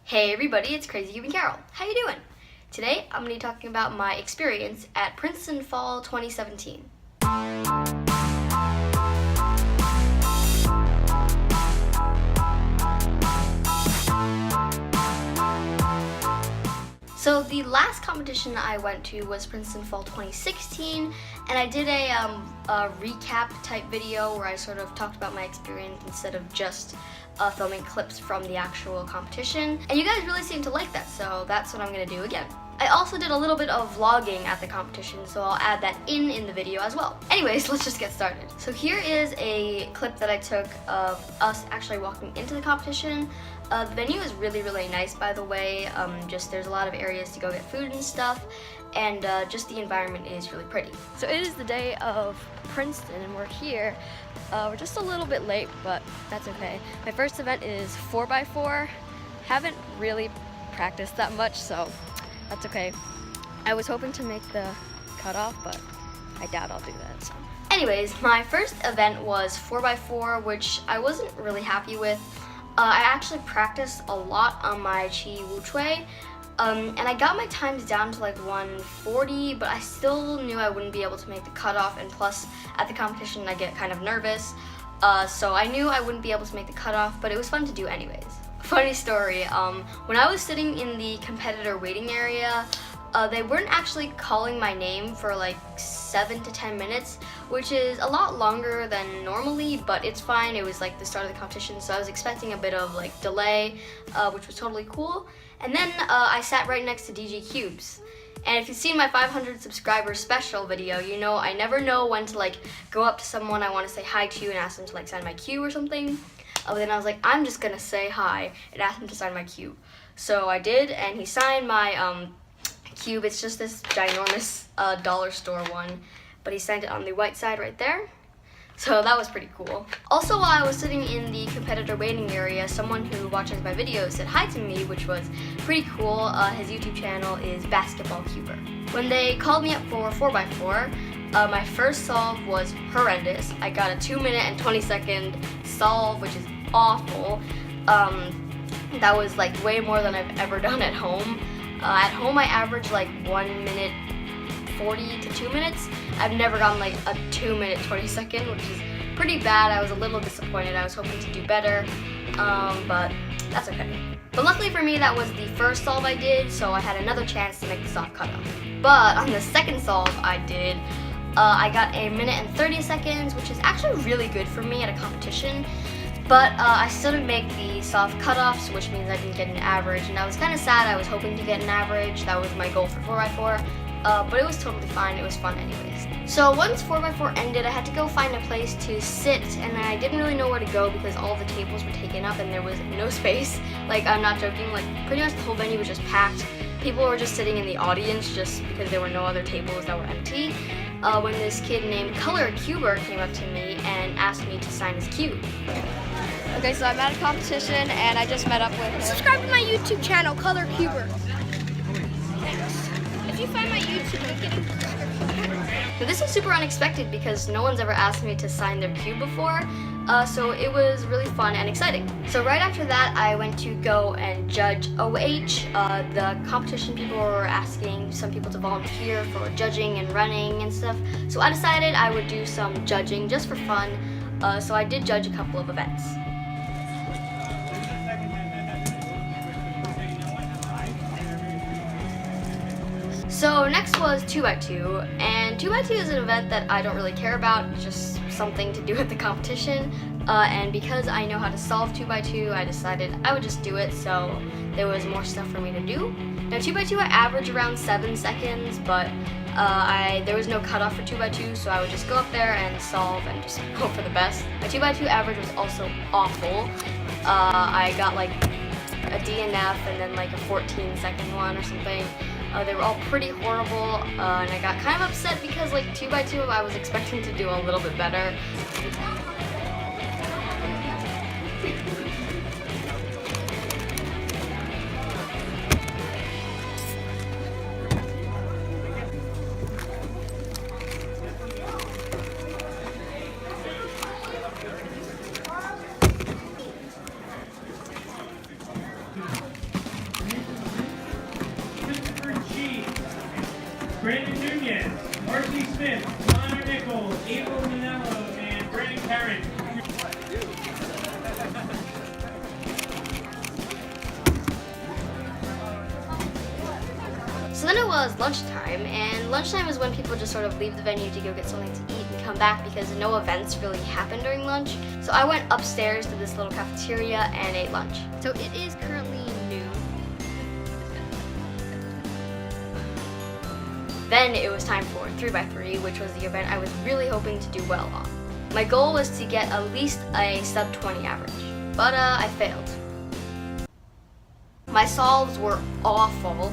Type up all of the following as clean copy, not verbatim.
Hey everybody, it's Crazy Cuban Carol. How you doing? Today I'm going to be talking about my experience at Princeton Fall 2017. So the last competition I went to was Princeton Fall 2016, and I did a recap type video where I sort of talked about my experience instead of just filming clips from the actual competition. And you guys really seem to like that, so that's what I'm gonna do again. I also did a little bit of vlogging at the competition, so I'll add that in the video as well. Anyways, let's just get started. So here is a clip that I took of us actually walking into the competition. The venue is really, really nice, by the way. Just there's a lot of areas to go get food and stuff, and just the environment is really pretty. So it is the day of Princeton, and we're here. We're just a little bit late, but that's okay. My first event is 4x4. Haven't really practiced that much, so that's okay. I was hoping to make the cutoff, but I doubt I'll do that. So. Anyways, my first event was 4x4, which I wasn't really happy with. I actually practiced a lot on my Chi Wu Chui, and I got my times down to like 140, but I still knew I wouldn't be able to make the cutoff, and plus at the competition I get kind of nervous, so I knew I wouldn't be able to make the cutoff, but it was fun to do anyways. Funny story, when I was sitting in the competitor waiting area, they weren't actually calling my name for like 7 to 10 minutes, which is a lot longer than normally, but it's fine. It was like the start of the competition, so I was expecting a bit of like delay, which was totally cool. And then I sat right next to DJ Cubes. And if you've seen my 500 subscribers special video, you know I never know when to like go up to someone I want to say hi to and ask them to like sign my cue or something. But then I was like, I'm just gonna say hi and ask him to sign my cube. So I did, and he signed my cube. It's just this ginormous dollar store one, but he signed it on the white side right there. So that was pretty cool. Also, while I was sitting in the competitor waiting area, someone who watches my videos said hi to me, which was pretty cool. His YouTube channel is Basketball Cuber. When they called me up for 4x4, my first solve was horrendous. I got a 2-minute and 20-second solve, which is awful. That was like way more than I've ever done at home. At home I average like 1 minute 40 to 2 minutes. I've never gotten like a 2-minute 20-second, which is pretty bad. I was a little disappointed. I was hoping to do better, but that's okay. But luckily for me, that was the first solve I did, so I had another chance to make the soft cutoff. But on the second solve I did, I got a 1 minute and 30 seconds, which is actually really good for me at a competition. But I still didn't make the soft cutoffs, which means I didn't get an average, and I was kind of sad. I was hoping to get an average. That was my goal for 4x4, but it was totally fine. It was fun anyways. So once 4x4 ended, I had to go find a place to sit, and I didn't really know where to go because all the tables were taken up and there was no space. Like, I'm not joking, like pretty much the whole venue was just packed. People were just sitting in the audience just because there were no other tables that were empty. When this kid named Color Cuber came up to me and asked me to sign his cube. Okay, so I'm at a competition and I just met up with him. Subscribe to my YouTube channel, Color Cuber. Thanks. If you find my YouTube, link in the description. Now, this was super unexpected because no one's ever asked me to sign their cube before, so it was really fun and exciting. So right after that, I went to go and judge OH. The competition people were asking some people to volunteer for judging and running and stuff, so I decided I would do some judging just for fun, so I did judge a couple of events. So next was 2x2, and 2x2 is an event that I don't really care about. It's just something to do at the competition, and because I know how to solve 2x2, I decided I would just do it, so there was more stuff for me to do. Now 2x2 I average around 7 seconds, but there was no cutoff for 2x2, so I would just go up there and solve and just hope for the best. My 2x2 average was also awful. I got like a DNF and then like a 14-second one or something. They were all pretty horrible, and I got kind of upset because like 2x2 I was expecting to do a little bit better. Brandon Nunez, Marcy Smith, Connor Nichols, April Manello, and Brandon Karen. So then it was lunchtime, and lunchtime is when people just sort of leave the venue to go get something to eat and come back because no events really happen during lunch. So I went upstairs to this little cafeteria and ate lunch. So it is currently noon. Then it was time for 3x3, which was the event I was really hoping to do well on. My goal was to get at least a sub 20 average, but I failed. My solves were awful.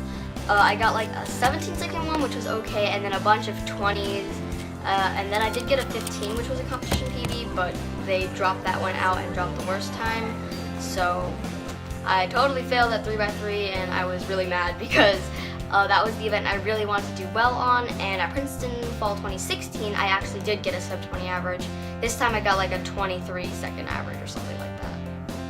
I got like a 17-second one, which was okay, and then a bunch of 20s, and then I did get a 15, which was a competition PB, but they dropped that one out and dropped the worst time. So I totally failed at 3x3, and I was really mad because that was the event I really wanted to do well on, and at Princeton Fall 2016, I actually did get a sub 20 average. This time I got like a 23-second average or something like that.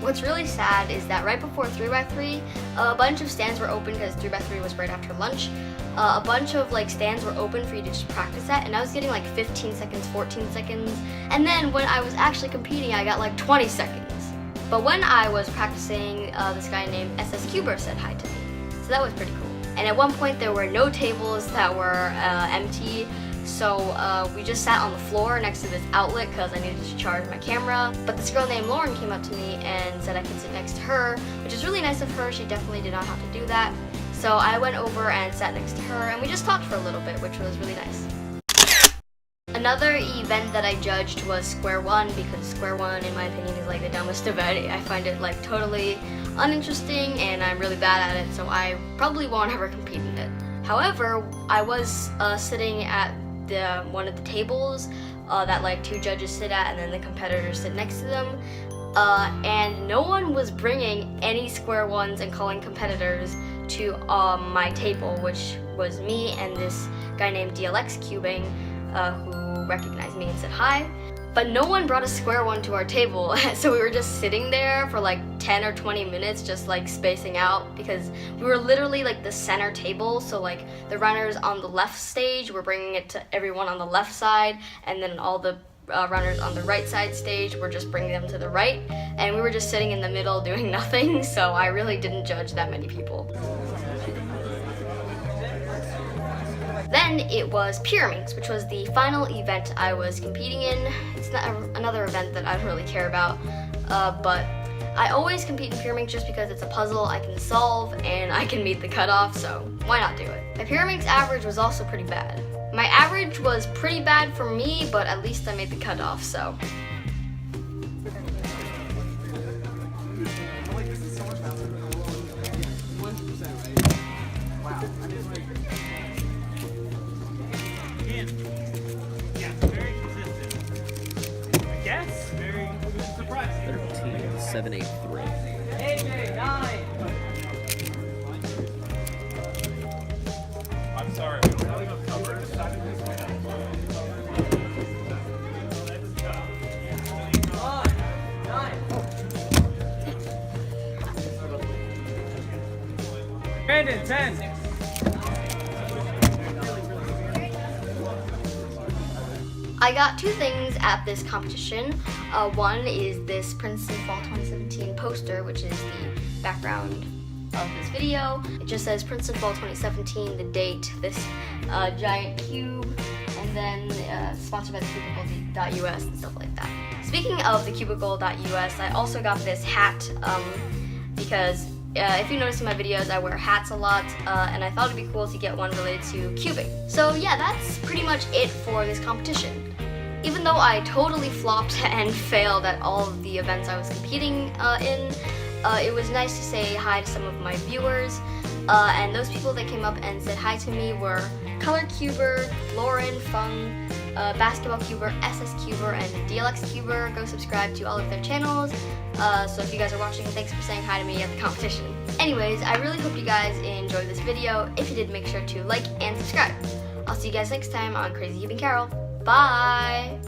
What's really sad is that right before 3x3, a bunch of stands were open because 3x3 was right after lunch. A bunch of like stands were open for you to just practice at, and I was getting like 15 seconds, 14 seconds, and then when I was actually competing, I got like 20 seconds. But when I was practicing, this guy named SS Cuber said hi to me, so that was pretty cool. And at one point, there were no tables that were empty. So we just sat on the floor next to this outlet because I needed to charge my camera. But this girl named Lauren came up to me and said I could sit next to her, which is really nice of her. She definitely did not have to do that. So I went over and sat next to her, and we just talked for a little bit, which was really nice. Another event that I judged was Square One, because Square One, in my opinion, is like the dumbest event. I find it like totally uninteresting, and I'm really bad at it, so I probably won't ever compete in it. However, I was sitting at one of the tables that like two judges sit at, and then the competitors sit next to them, and no one was bringing any Square Ones and calling competitors to my table, which was me and this guy named DLX Cubing, who recognized me and said hi. But no one brought a Square One to our table, so we were just sitting there for like 10 or 20 minutes just like spacing out, because we were literally like the center table, so like the runners on the left stage were bringing it to everyone on the left side, and then all the runners on the right side stage were just bringing them to the right, and we were just sitting in the middle doing nothing, so I really didn't judge that many people. Then it was Pyraminx, which was the final event I was competing in. It's not another event that I don't really care about, but I always compete in Pyraminx just because it's a puzzle I can solve and I can meet the cutoff, so why not do it? My Pyraminx average was also pretty bad. My average was pretty bad for me, but at least I made the cutoff, so. Very consistent. I guess. Very surprising. 13,783. AJ, 9. I'm sorry. Brandon, 10. I got two things at this competition. One is this Princeton Fall 2017 poster, which is the background of this video. It just says Princeton Fall 2017, the date, this giant cube, and then sponsored by the Cubicle.us and stuff like that. Speaking of the Cubicle.us, I also got this hat because if you notice in my videos, I wear hats a lot, and I thought it'd be cool to get one related to cubing. So yeah, that's pretty much it for this competition. Even though I totally flopped and failed at all of the events I was competing in, it was nice to say hi to some of my viewers, and those people that came up and said hi to me were Color Cuber, Lauren, Fung, Basketball Cuber, SS Cuber, and DLX Cuber. Go subscribe to all of their channels. So if you guys are watching, thanks for saying hi to me at the competition. Anyways, I really hope you guys enjoyed this video. If you did, make sure to like and subscribe. I'll see you guys next time on Crazy Cubing Carol. Bye!